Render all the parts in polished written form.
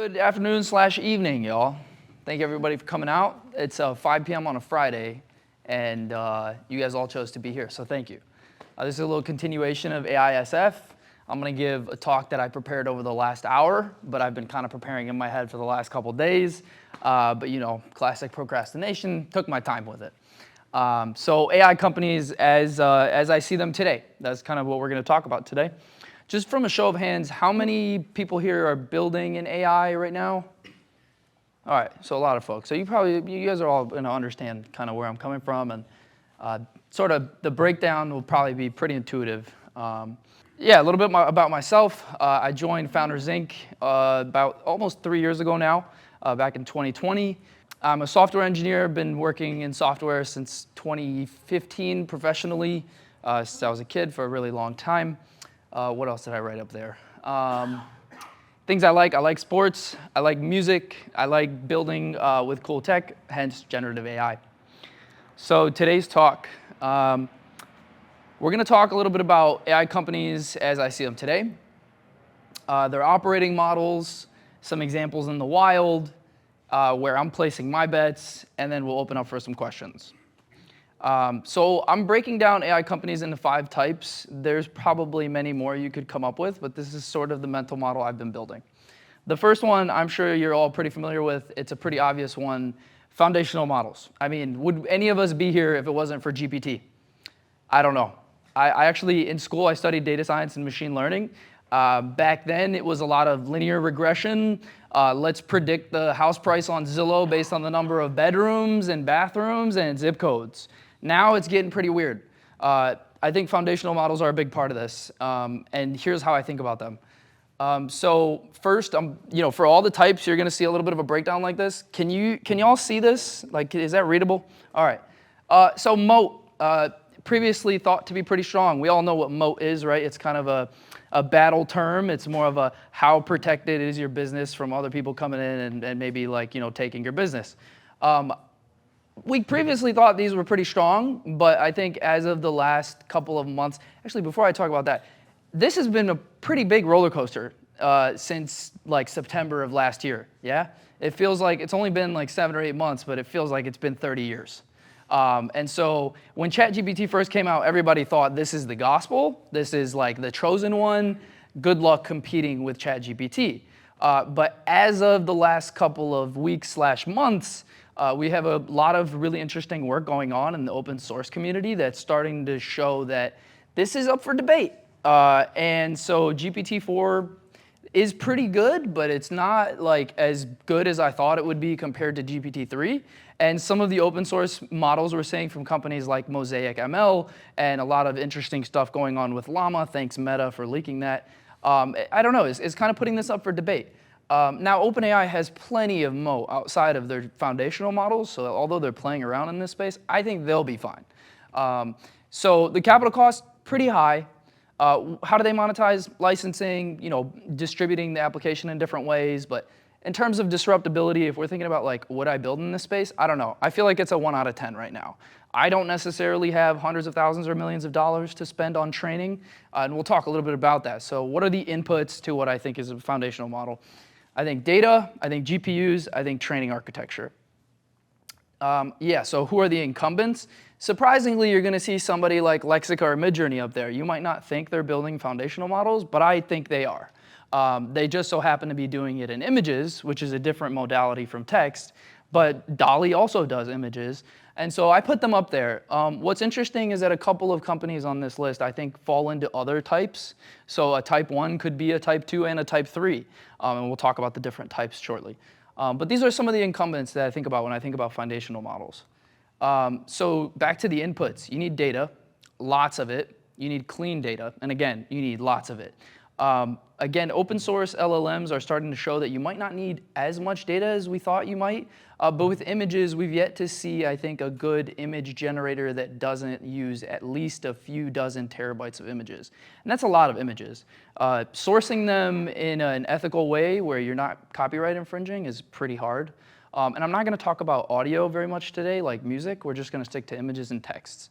Good afternoon / evening, y'all. Thank you everybody for coming out. It's 5 p.m. on a Friday, and you guys all chose to be here, so thank you. This is a little continuation of AISF. I'm going to give a talk that I prepared over the last hour, but I've been kind of preparing in my head for the last couple days. But you know, classic procrastination, took my time with it. So AI companies as I see them today, that's kind of what we're going to talk about today. Just from a show of hands, how many people here are building in AI right now? All right, so a lot of folks. So you guys are all going to understand kind of where I'm coming from, and sort of the breakdown will probably be pretty intuitive. Yeah, a little bit about myself. I joined Founders Inc. About almost 3 years ago now, back in 2020. I'm a software engineer, been working in software since 2015 professionally, since I was a kid for a really long time. What else did I write up there? Things I like sports, I like music, I like building with cool tech, hence generative AI. So today's talk, we're going to talk a little bit about AI companies as I see them today, their operating models, some examples in the wild, where I'm placing my bets, and then we'll open up for some questions. So I'm breaking down AI companies into 5 types. There's probably many more you could come up with, but this is sort of the mental model I've been building. The first one, I'm sure you're all pretty familiar with. It's a pretty obvious one, foundational models. I mean, would any of us be here if it wasn't for GPT? I don't know. I actually, in school, I studied data science and machine learning. Back then, it was a lot of linear regression. Let's predict the house price on Zillow based on the number of bedrooms and bathrooms and zip codes. Now it's getting pretty weird. I think foundational models are a big part of this, and here's how I think about them. So first, for all the types, you're going to see a little bit of a breakdown like this. Can you all see this? Like, is that readable? All right. So moat, previously thought to be pretty strong. We all know what moat is, right? It's kind of a battle term. It's more of a how protected is your business from other people coming in and maybe taking your business. We previously thought these were pretty strong, but I think as of the last couple of months, actually before I talk about that, this has been a pretty big roller coaster since like September of last year, yeah? It feels like it's only been like 7 or 8 months, but it feels like it's been 30 years. And so when ChatGPT first came out, everybody thought this is the gospel, this is like the chosen one, good luck competing with ChatGPT. But as of the last couple of weeks / months, we have a lot of really interesting work going on in the open source community that's starting to show that this is up for debate. And so GPT-4 is pretty good, but it's not like as good as I thought it would be compared to GPT-3. And some of the open source models we're seeing from companies like Mosaic ML and a lot of interesting stuff going on with Llama, thanks Meta for leaking that. I don't know, it's kind of putting this up for debate. Now, OpenAI has plenty of moat outside of their foundational models, so although they're playing around in this space, I think they'll be fine. So the capital cost, pretty high. How do they monetize? Licensing, distributing the application in different ways. But in terms of disruptability, if we're thinking about like, would I build in this space? I don't know. I feel like it's a 1 out of 10 right now. I don't necessarily have hundreds of thousands or millions of dollars to spend on training, and we'll talk a little bit about that. So what are the inputs to what I think is a foundational model? I think data, I think GPUs, I think training architecture. So who are the incumbents? Surprisingly, you're going to see somebody like Lexica or Midjourney up there. You might not think they're building foundational models, but I think they are. They just so happen to be doing it in images, which is a different modality from text, but DALL-E also does images, and so I put them up there. What's interesting is that a couple of companies on this list, I think, fall into other types. So a type 1 could be a type 2 and a type 3, and we'll talk about the different types shortly. But these are some of the incumbents that I think about when I think about foundational models. So back to the inputs. You need data, lots of it. You need clean data, and again, you need lots of it. Again, open source LLMs are starting to show that you might not need as much data as we thought you might, but with images, we've yet to see, I think, a good image generator that doesn't use at least a few dozen terabytes of images. And that's a lot of images. Sourcing them in an ethical way where you're not copyright infringing is pretty hard. And I'm not going to talk about audio very much today, like music. We're just going to stick to images and texts.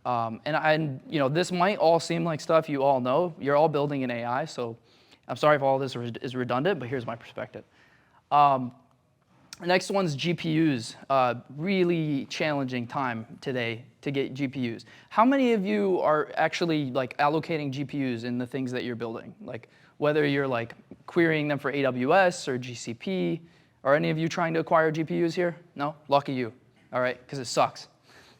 This might all seem like stuff you all know. You're all building in AI, so I'm sorry if all this is redundant, but here's my perspective. The next one's GPUs. Really challenging time today to get GPUs. How many of you are actually like allocating GPUs in the things that you're building? Like whether you're like querying them for AWS or GCP, are any of you trying to acquire GPUs here? No? Lucky you. All right, because it sucks.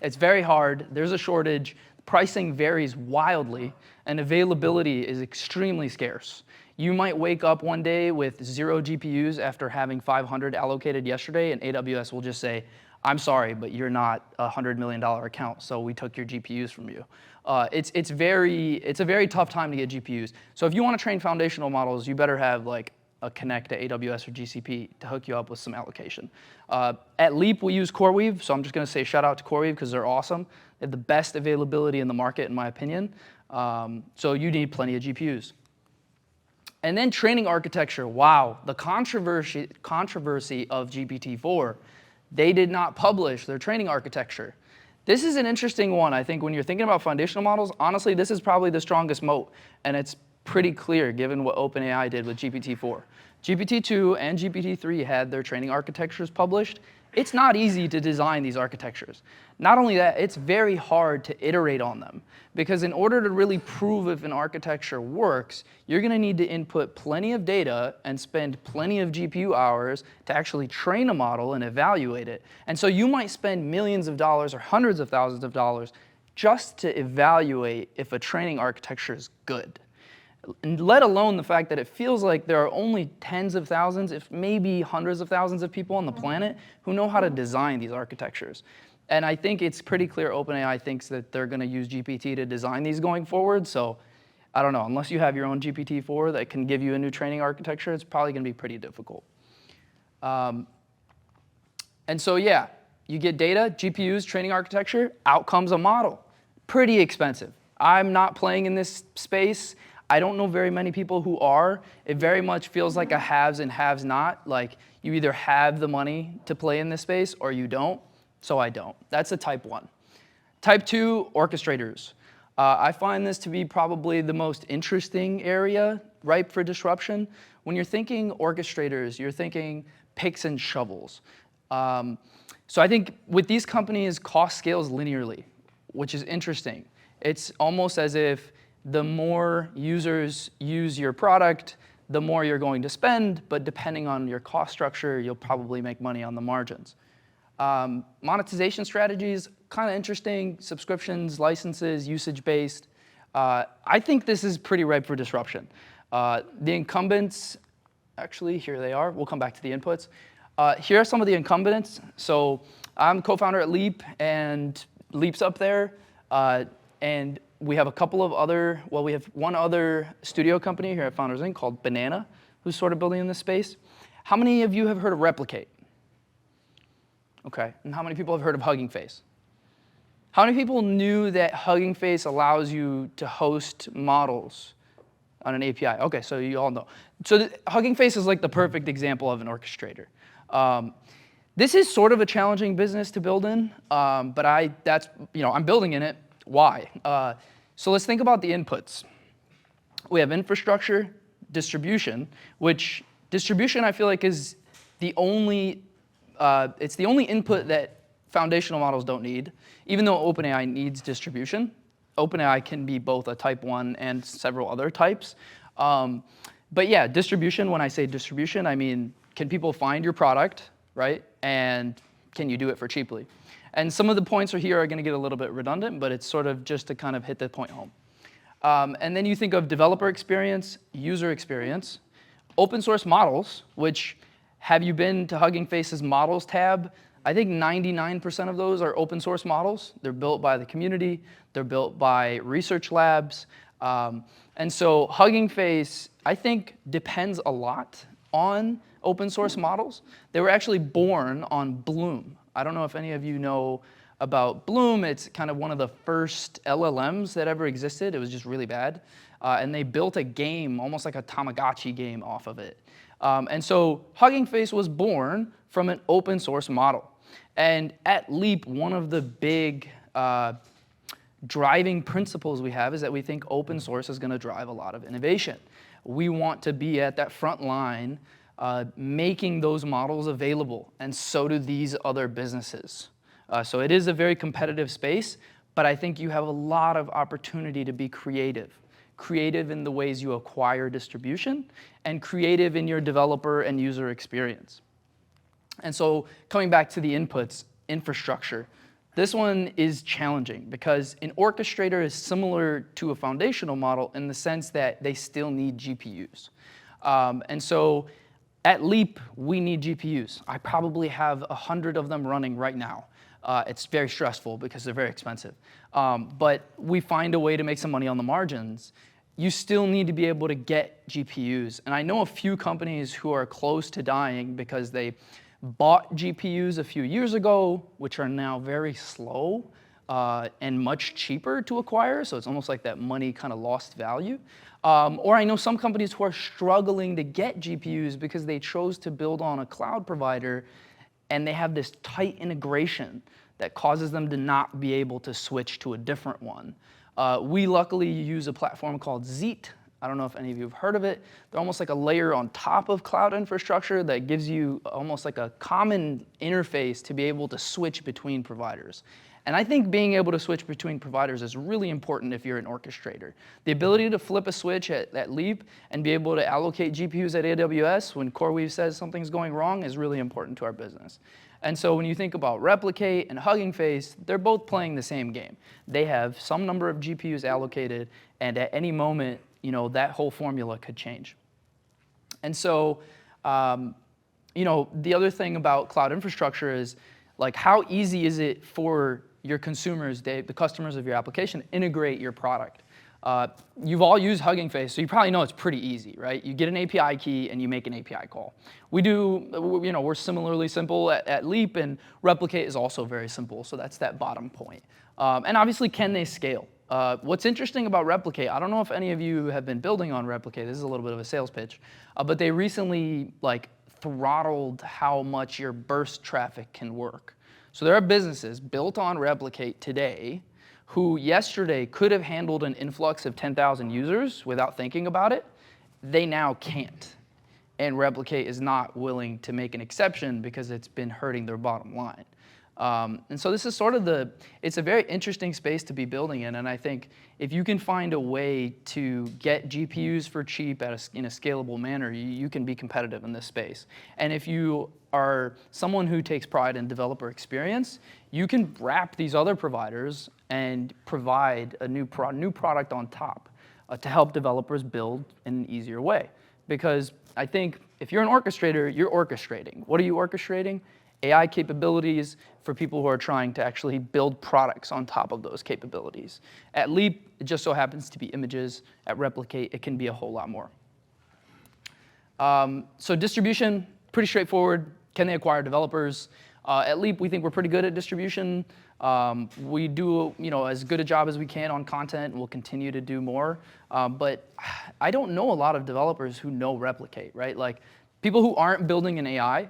It's very hard. There's a shortage. Pricing varies wildly, and availability is extremely scarce. You might wake up one day with 0 GPUs after having 500 allocated yesterday, and AWS will just say, I'm sorry, but you're not a $100 million account, so we took your GPUs from you. It's a very tough time to get GPUs. So if you want to train foundational models, you better have like a connect to AWS or GCP to hook you up with some allocation. At Leap, we use CoreWeave, so I'm just going to say shout out to CoreWeave because they're awesome. They have the best availability in the market, in my opinion. So you need plenty of GPUs. And then training architecture. Wow, the controversy of GPT-4. They did not publish their training architecture. This is an interesting one. I think when you're thinking about foundational models, honestly, this is probably the strongest moat, and it's pretty clear given what OpenAI did with GPT-4. GPT-2 and GPT-3 had their training architectures published. It's not easy to design these architectures. Not only that, it's very hard to iterate on them, because in order to really prove if an architecture works, you're going to need to input plenty of data and spend plenty of GPU hours to actually train a model and evaluate it. And so you might spend millions of dollars or hundreds of thousands of dollars just to evaluate if a training architecture is good. And let alone the fact that it feels like there are only tens of thousands, if maybe hundreds of thousands of people on the planet who know how to design these architectures. And I think it's pretty clear OpenAI thinks that they're going to use GPT to design these going forward. So I don't know, unless you have your own GPT-4 that can give you a new training architecture, it's probably going to be pretty difficult. And so yeah, you get data, GPUs, training architecture, out comes a model. Pretty expensive. I'm not playing in this space. I don't know very many people who are. It very much feels like a haves and haves not. Like you either have the money to play in this space or you don't. So I don't. That's a type 1. Type 2, orchestrators. I find this to be probably the most interesting area ripe for disruption. When you're thinking orchestrators, you're thinking picks and shovels. So I think with these companies, cost scales linearly, which is interesting. It's almost as if the more users use your product, the more you're going to spend, but depending on your cost structure, you'll probably make money on the margins. Monetization strategies, kind of interesting. Subscriptions, licenses, usage-based. I think this is pretty ripe for disruption. The incumbents, actually, here they are. We'll come back to the inputs. Here are some of the incumbents. So I'm co-founder at Leap, and Leap's up there. And we have a couple of other, well, we have one other studio company here at Founders Inc. called Banana, who's sort of building in this space. How many of you have heard of Replicate? Okay, and how many people have heard of Hugging Face? How many people knew that Hugging Face allows you to host models on an API? Okay, so you all know. So Hugging Face is like the perfect example of an orchestrator. This is sort of a challenging business to build in, but I'm building in it. Why? So let's think about the inputs. We have infrastructure, distribution, which distribution I feel like is the only, it's the only input that foundational models don't need, even though OpenAI needs distribution. OpenAI can be both a type 1 and several other types. But yeah, distribution, when I say distribution, I mean, can people find your product, right? And can you do it for cheaply? And some of the points here are going to get a little bit redundant, but it's sort of just to kind of hit the point home. And then you think of developer experience, user experience, open source models, which have you been to Hugging Face's models tab? I think 99% of those are open source models. They're built by the community. They're built by research labs. And so Hugging Face, I think, depends a lot on open source models. They were actually born on Bloom. I don't know if any of you know about Bloom. It's kind of one of the first LLMs that ever existed. It was just really bad. And they built a game, almost like a Tamagotchi game off of it. And so Hugging Face was born from an open source model. And at Leap, one of the big driving principles we have is that we think open source is going to drive a lot of innovation. We want to be at that front line making those models available, and so do these other businesses. So it is a very competitive space, but I think you have a lot of opportunity to be creative. Creative in the ways you acquire distribution, and creative in your developer and user experience. And so coming back to the inputs, infrastructure, this one is challenging because an orchestrator is similar to a foundational model in the sense that they still need GPUs. And so at Leap, we need GPUs. I probably have 100 of them running right now. It's very stressful because they're very expensive. But we find a way to make some money on the margins. You still need to be able to get GPUs. And I know a few companies who are close to dying because they bought GPUs a few years ago, which are now very slow and much cheaper to acquire. So it's almost like that money kind of lost value. Or I know some companies who are struggling to get GPUs because they chose to build on a cloud provider and they have this tight integration that causes them to not be able to switch to a different one. We luckily use a platform called Zeet. I don't know if any of you have heard of it. They're almost like a layer on top of cloud infrastructure that gives you almost like a common interface to be able to switch between providers. And I think being able to switch between providers is really important if you're an orchestrator. The ability to flip a switch at Leap and be able to allocate GPUs at AWS when CoreWeave says something's going wrong is really important to our business. And so when you think about Replicate and Hugging Face, they're both playing the same game. They have some number of GPUs allocated, and at any moment, that whole formula could change. And so, the other thing about cloud infrastructure is, like, how easy is it for your consumers, the customers of your application, to integrate your product? You've all used Hugging Face, so you probably know it's pretty easy, right? You get an API key and you make an API call. We're similarly simple at Leap, and Replicate is also very simple, so that's that bottom point. And obviously, can they scale? What's interesting about Replicate, I don't know if any of you have been building on Replicate, this is a little bit of a sales pitch, but they recently throttled how much your burst traffic can work. So there are businesses built on Replicate today who yesterday could have handled an influx of 10,000 users without thinking about it. They now can't. And Replicate is not willing to make an exception because it's been hurting their bottom line. And so this is it's a very interesting space to be building in, and I think if you can find a way to get GPUs for cheap in a scalable manner, you can be competitive in this space. And if you are someone who takes pride in developer experience, you can wrap these other providers and provide a new product on top to help developers build in an easier way. Because I think if you're an orchestrator, you're orchestrating. What are you orchestrating? AI capabilities for people who are trying to actually build products on top of those capabilities. At Leap, it just so happens to be images. At Replicate, it can be a whole lot more. So distribution, pretty straightforward. Can they acquire developers? At Leap, we think we're pretty good at distribution. We do as good a job as we can on content, and we'll continue to do more. But I don't know a lot of developers who know Replicate, right? Like people who aren't building an AI,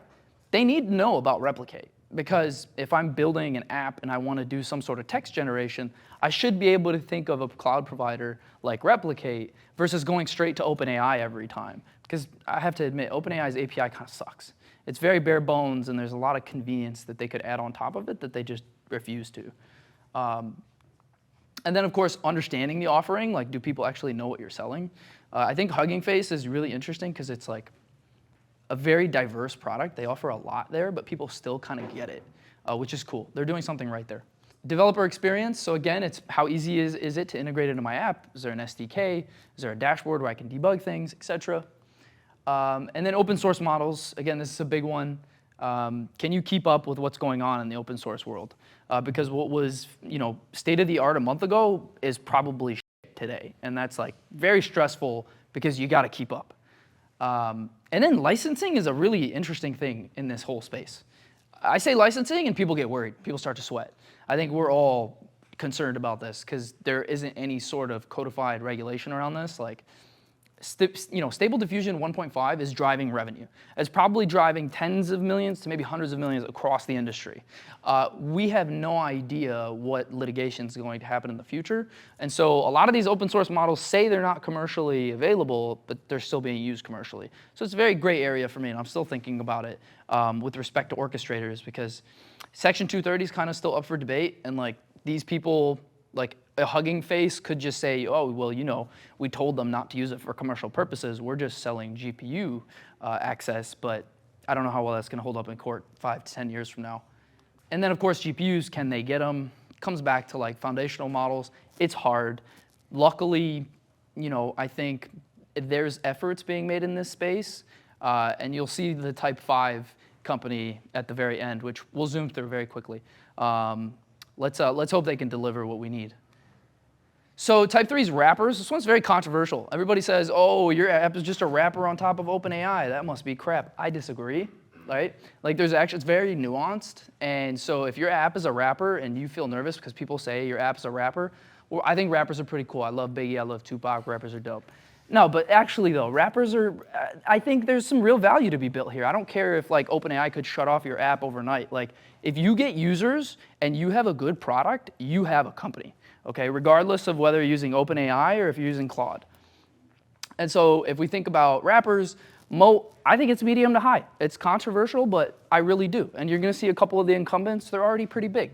they need to know about Replicate, because if I'm building an app and I want to do some sort of text generation, I should be able to think of a cloud provider like Replicate versus going straight to OpenAI every time. Because I have to admit, OpenAI's API kind of sucks. It's very bare bones, and there's a lot of convenience that they could add on top of it that they just refuse to. And then, of course, understanding the offering, like do people actually know what you're selling? I think Hugging Face is really interesting because it's like a very diverse product. They offer a lot there, but people still kind of get it, which is cool. They're doing something right there. Developer experience, so again, it's how easy is it to integrate into my app? Is there an SDK? Is there a dashboard where I can debug things, et cetera? And then open source models, again, this is a big one. Can you keep up with what's going on in the open source world? Because what was state of the art a month ago is probably shit today, and that's like very stressful because you got to keep up. And then licensing is a really interesting thing in this whole space. I say licensing and people get worried. People start to sweat. I think we're all concerned about this because there isn't any sort of codified regulation around this. Like, Stable Diffusion 1.5 is driving revenue. It's probably driving tens of millions to maybe hundreds of millions across the industry. We have no idea what litigation is going to happen in the future. And so a lot of these open source models say they're not commercially available, but they're still being used commercially. So it's a very gray area for me, and I'm still thinking about it with respect to orchestrators, because Section 230 is kind of still up for debate, and like these people, like a Hugging Face could just say, oh, well, we told them not to use it for commercial purposes. We're just selling GPU access, but I don't know how well that's going to hold up in court 5 to 10 years from now. And then, of course, GPUs, can they get them? Comes back to like foundational models. It's hard. Luckily, I think there's efforts being made in this space, and you'll see the Type 5 company at the very end, which we'll zoom through very quickly. Let's hope they can deliver what we need. So Type 3's wrappers, this one's very controversial. Everybody says, oh, your app is just a wrapper on top of OpenAI. That must be crap. I disagree, right? Like it's very nuanced. And so if your app is a wrapper and you feel nervous because people say your app's a wrapper, well, I think wrappers are pretty cool. I love Biggie, I love Tupac, rappers are dope. No, but actually though, wrappers are, I think there's some real value to be built here. I don't care if like OpenAI could shut off your app overnight. Like if you get users and you have a good product, you have a company, okay? Regardless of whether you're using OpenAI or if you're using Claude. And so if we think about wrappers, I think it's medium to high. It's controversial, but I really do. And you're gonna see a couple of the incumbents, they're already pretty big.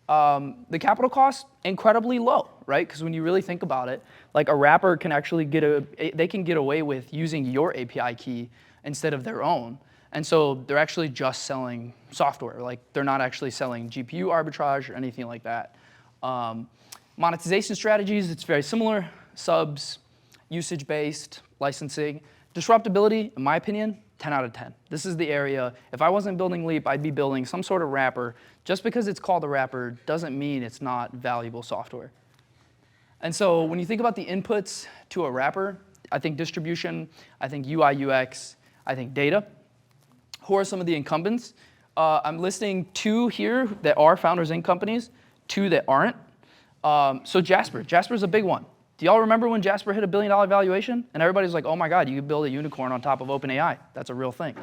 The capital cost, incredibly low, right? Because when you really think about it, like a wrapper can actually they can get away with using your API key instead of their own. And so they're actually just selling software. Like they're not actually selling GPU arbitrage or anything like that. Monetization strategies, it's very similar. Subs, usage-based, licensing. Disruptability, in my opinion, 10 out of 10. This is the area, if I wasn't building Leap, I'd be building some sort of wrapper. Just because it's called a wrapper doesn't mean it's not valuable software. And so when you think about the inputs to a wrapper, I think distribution, I think UI, UX, I think data. Who are some of the incumbents? I'm listing 2 here that are founders in companies, 2 that aren't. So Jasper's a big one. Do y'all remember when Jasper hit $1 billion valuation? And everybody's like, oh my God, you could build a unicorn on top of OpenAI. That's a real thing.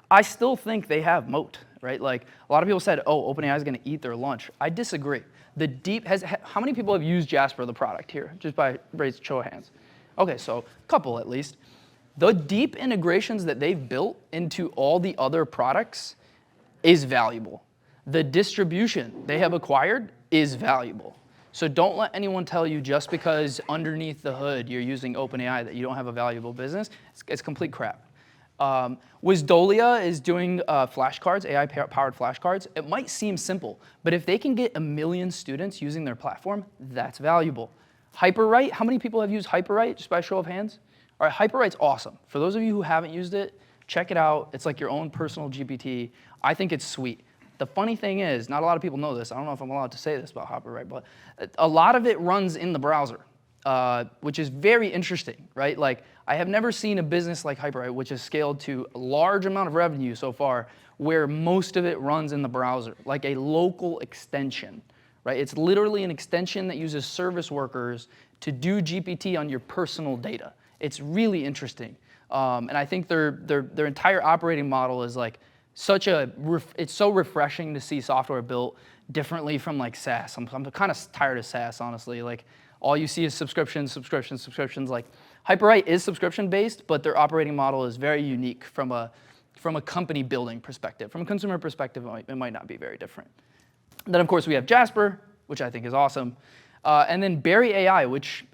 I still think they have moat, right? Like a lot of people said, oh, OpenAI is gonna eat their lunch. I disagree. How many people have used Jasper, the product here? Just by raised show of hands. Okay, so a couple at least. The deep integrations that they've built into all the other products is valuable. The distribution they have acquired is valuable. So don't let anyone tell you just because underneath the hood you're using OpenAI that you don't have a valuable business. It's complete crap. Wisdolia is doing flashcards, AI-powered flashcards. It might seem simple, but if they can get 1 million students using their platform, that's valuable. Hyperwrite, how many people have used Hyperwrite, just by a show of hands? All right, Hyperwrite's awesome. For those of you who haven't used it, check it out. It's like your own personal GPT. I think it's sweet. The funny thing is, not a lot of people know this. I don't know if I'm allowed to say this about Hyperwrite, but a lot of it runs in the browser, which is very interesting, right? Like, I have never seen a business like Hyperwrite, which has scaled to a large amount of revenue so far, where most of it runs in the browser, like a local extension, right? It's literally an extension that uses service workers to do GPT on your personal data. It's really interesting. And I think their entire operating model is like, it's so refreshing to see software built differently from like SaaS. I'm kind of tired of SaaS, honestly. Like all you see is subscriptions. Like Hyperwrite is subscription based, but their operating model is very unique from a company building perspective. From a consumer perspective, it might not be very different. Then of course we have Jasper, which I think is awesome, and then Berry AI, which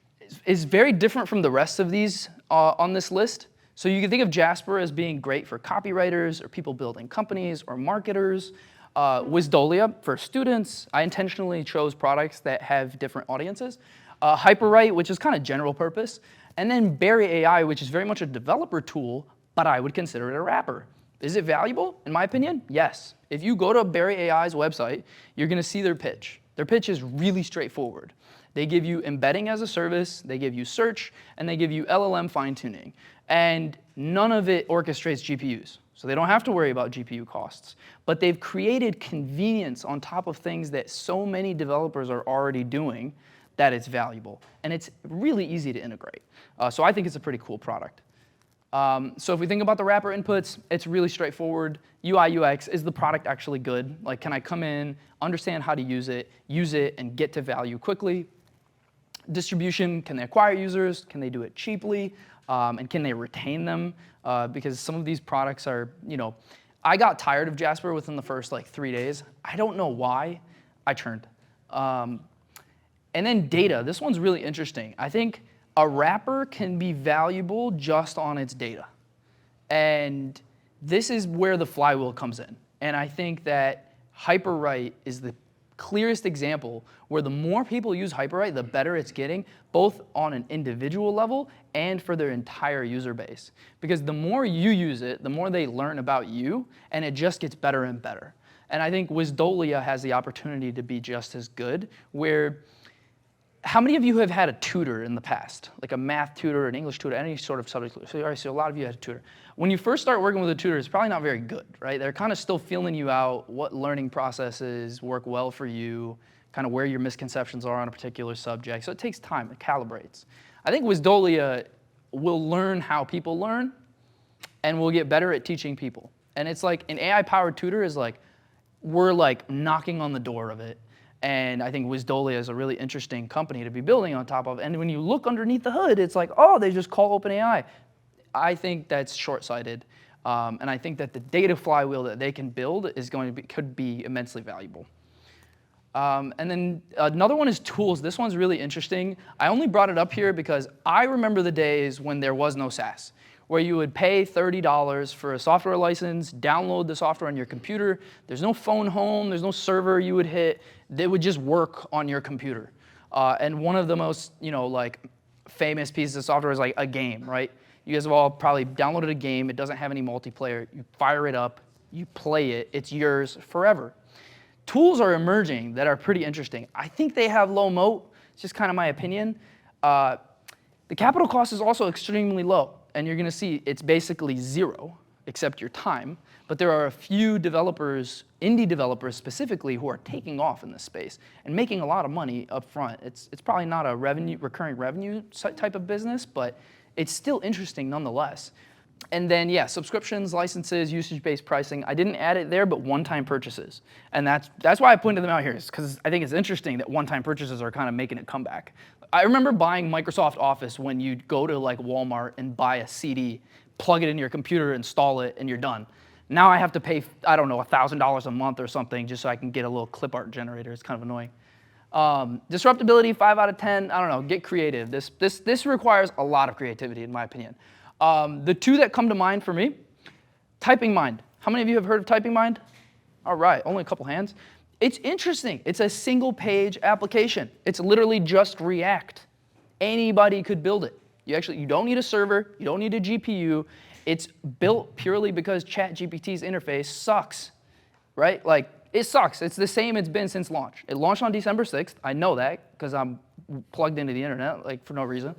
is very different from the rest of these on this list. So you can think of Jasper as being great for copywriters or people building companies or marketers. Wisdolia for students. I intentionally chose products that have different audiences. Hyperwrite, which is kind of general purpose. And then Berry AI, which is very much a developer tool, but I would consider it a wrapper. Is it valuable? In my opinion, yes. If you go to Berry AI's website, you're gonna see their pitch. Their pitch is really straightforward. They give you embedding as a service, they give you search, and they give you LLM fine-tuning. And none of it orchestrates GPUs. So they don't have to worry about GPU costs. But they've created convenience on top of things that so many developers are already doing that it's valuable. And it's really easy to integrate. So I think it's a pretty cool product. So if we think about the wrapper inputs, it's really straightforward. UI, UX, is the product actually good? Like, can I come in, understand how to use it, and get to value quickly? Distribution, can they acquire users? Can they do it cheaply? And can they retain them? Because some of these products are, I got tired of Jasper within the first 3 days. I don't know why. I churned. And then data. This one's really interesting. I think a wrapper can be valuable just on its data. And this is where the flywheel comes in. And I think that Hyperwrite is the clearest example where the more people use Hyperwrite, the better it's getting, both on an individual level and for their entire user base. Because the more you use it, the more they learn about you, and it just gets better and better. And I think Wisdolia has the opportunity to be just as good, where how many of you have had a tutor in the past, like a math tutor, an English tutor, any sort of subject tutor? So a lot of you had a tutor. When you first start working with a tutor, it's probably not very good, right? They're kind of still feeling you out, what learning processes work well for you, kind of where your misconceptions are on a particular subject. So it takes time, it calibrates. I think Wisdolia will learn how people learn, and will get better at teaching people. And it's like an AI-powered tutor is like, we're like knocking on the door of it. And I think Wisdolia is a really interesting company to be building on top of. And when you look underneath the hood, it's like, oh, they just call OpenAI. I think that's short-sighted. And I think that the data flywheel that they can build is could be immensely valuable. And then another one is tools. This one's really interesting. I only brought it up here because I remember the days when there was no SaaS, where you would pay $30 for a software license, download the software on your computer. There's no phone home, there's no server you would hit. They would just work on your computer. And one of the most, famous pieces of software is like a game, right? You guys have all probably downloaded a game. It doesn't have any multiplayer. You fire it up, you play it, it's yours forever. Tools are emerging that are pretty interesting. I think they have low moat. It's just kind of my opinion. The capital cost is also extremely low. And you're going to see it's basically zero, except your time. But there are a few developers, indie developers specifically, who are taking off in this space and making a lot of money up front. It's probably not a recurring revenue type of business, but it's still interesting nonetheless. And then, yeah, subscriptions, licenses, usage-based pricing. I didn't add it there, but one-time purchases. And that's why I pointed them out here, is because I think it's interesting that one-time purchases are kind of making a comeback. I remember buying Microsoft Office when you'd go to like Walmart and buy a CD, plug it into your computer, install it, and you're done. Now I have to pay, I don't know, $1,000 a month or something just so I can get a little clip art generator. It's kind of annoying. Disruptability, 5 out of 10. I don't know, get creative. This requires a lot of creativity, in my opinion. The two that come to mind for me, Typing Mind. How many of you have heard of Typing Mind? All right, only a couple hands. It's interesting. It's a single-page application. It's literally just React. Anybody could build it. You don't need a server. You don't need a GPU. It's built purely because ChatGPT's interface sucks, right? Like, it sucks. It's the same it's been since launch. It launched on December 6th. I know that because I'm plugged into the internet, like, for no reason.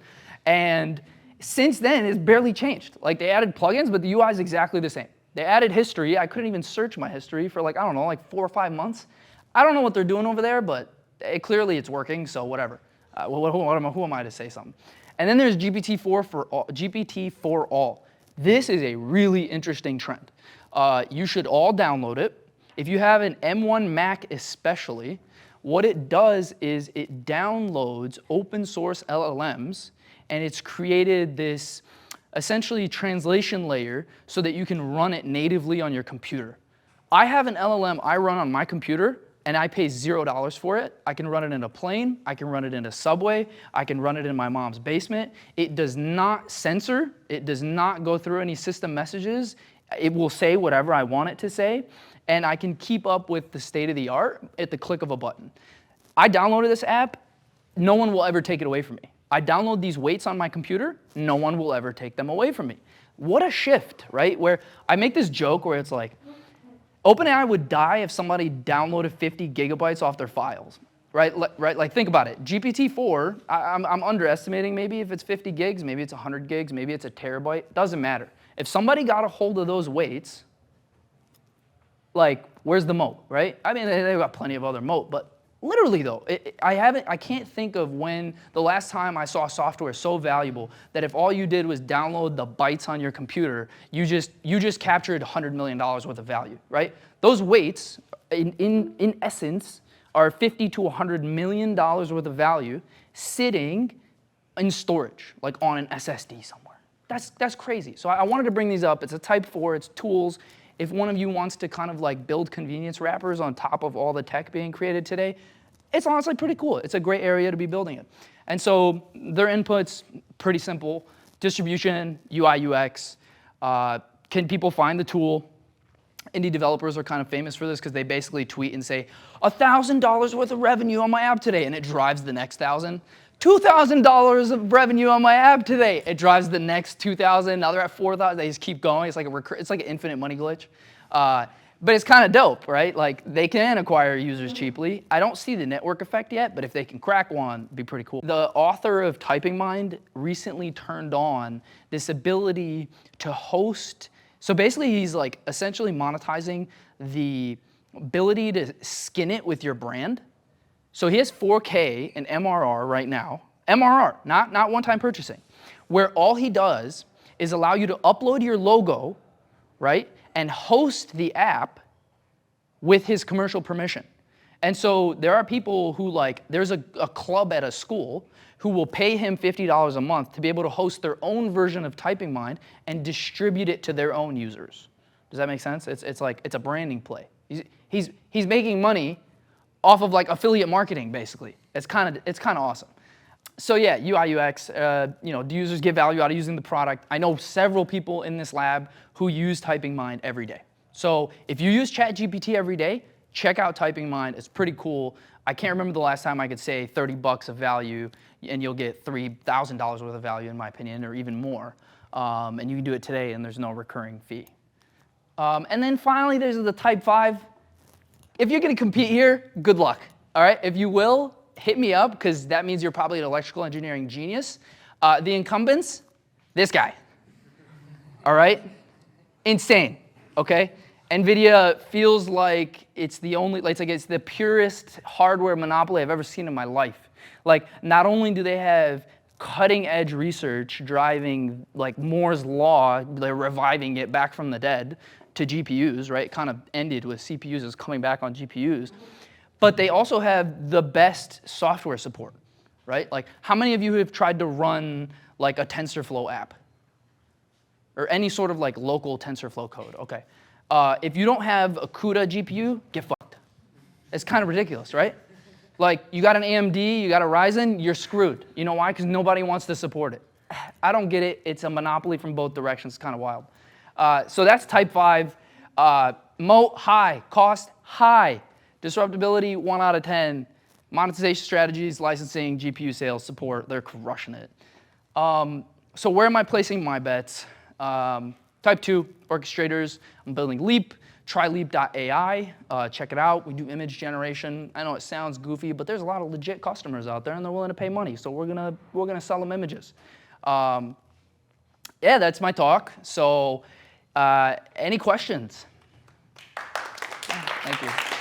And since then, it's barely changed. Like, they added plugins, but the UI is exactly the same. They added history. I couldn't even search my history for, 4 or 5 months. I don't know what they're doing over there, but clearly it's working, so whatever. Who am I to say something? And then there's GPT for all. This is a really interesting trend. You should all download it. If you have an M1 Mac especially, what it does is it downloads open source LLMs, and it's created this essentially translation layer so that you can run it natively on your computer. I have an LLM I run on my computer, and I pay $0 for it. I can run it in a plane. I can run it in a subway. I can run it in my mom's basement. It does not censor. It does not go through any system messages. It will say whatever I want it to say, and I can keep up with the state of the art at the click of a button. I downloaded this app. No one will ever take it away from me. I download these weights on my computer. No one will ever take them away from me. What a shift, right? Where I make this joke where it's like, OpenAI would die if somebody downloaded 50 gigabytes off their files, right? Like, think about it. GPT-4, I'm underestimating maybe if it's 50 gigs, maybe it's 100 gigs, maybe it's a terabyte. Doesn't matter. If somebody got a hold of those weights, like, where's the moat, right? I mean, they've got plenty of other moat, but Literally though, I can't think of when the last time I saw software so valuable that if all you did was download the bytes on your computer, you just captured $100 million worth of value, right? Those weights, in essence, are $50 to $100 million worth of value sitting in storage, like on an SSD somewhere. That's crazy. So I wanted to bring these up. It's a type 4, it's tools. If one of you wants to kind of like build convenience wrappers on top of all the tech being created today, it's honestly pretty cool. It's a great area to be building it. And so their inputs, pretty simple. Distribution, UI, UX. Can people find the tool? Indie developers are kind of famous for this because they basically tweet and say, $1,000 worth of revenue on my app today, and it drives the next 1,000. $2,000 of revenue on my app today. It drives the next 2,000. Now they're at 4,000. They just keep going. It's like an infinite money glitch. But it's kind of dope, right? Like they can acquire users cheaply. I don't see the network effect yet, but if they can crack one, it'd be pretty cool. The author of Typing Mind recently turned on this ability to host. So basically, he's like essentially monetizing the ability to skin it with your brand. So he has 4K and MRR right now. MRR, not one-time purchasing, where all he does is allow you to upload your logo, right, and host the app with his commercial permission. And so there are people who there's a club at a school who will pay him $50 a month to be able to host their own version of Typing Mind and distribute it to their own users. Does that make sense? It's a branding play. He's making money off of like affiliate marketing, basically. It's kind of awesome. So yeah, UI, UX, do users get value out of using the product? I know several people in this lab who use Typing Mind every day. So if you use ChatGPT every day, check out Typing Mind. It's pretty cool. I can't remember the last time I could say $30 of value and you'll get $3,000 worth of value in my opinion, or even more. And you can do it today and there's no recurring fee. And then finally, there's the type 5. If you're gonna compete here, good luck, all right? If you will, hit me up, because that means you're probably an electrical engineering genius. The incumbents, this guy, all right? Insane, okay? NVIDIA feels like it's the purest hardware monopoly I've ever seen in my life. Like, not only do they have cutting edge research driving like Moore's law, they're reviving it back from the dead to GPUs, right? It kind of ended with CPUs as coming back on GPUs. But they also have the best software support, right? Like, how many of you have tried to run like a TensorFlow app? Or any sort of like local TensorFlow code, okay. If you don't have a CUDA GPU, get fucked. It's kind of ridiculous, right? Like, you got an AMD, you got a Ryzen, you're screwed. You know why? Because nobody wants to support it. I don't get it. It's a monopoly from both directions. It's kind of wild. So that's type 5. Moat, high. Cost, high. Disruptability, 1 out of 10. Monetization strategies, licensing, GPU sales, support, they're crushing it. So where am I placing my bets? Type 2, orchestrators. I'm building Leap. Try leap.ai. Check it out. We do image generation. I know it sounds goofy, but there's a lot of legit customers out there, and they're willing to pay money. So we're gonna sell them images. Yeah, that's my talk. So any questions? Thank you.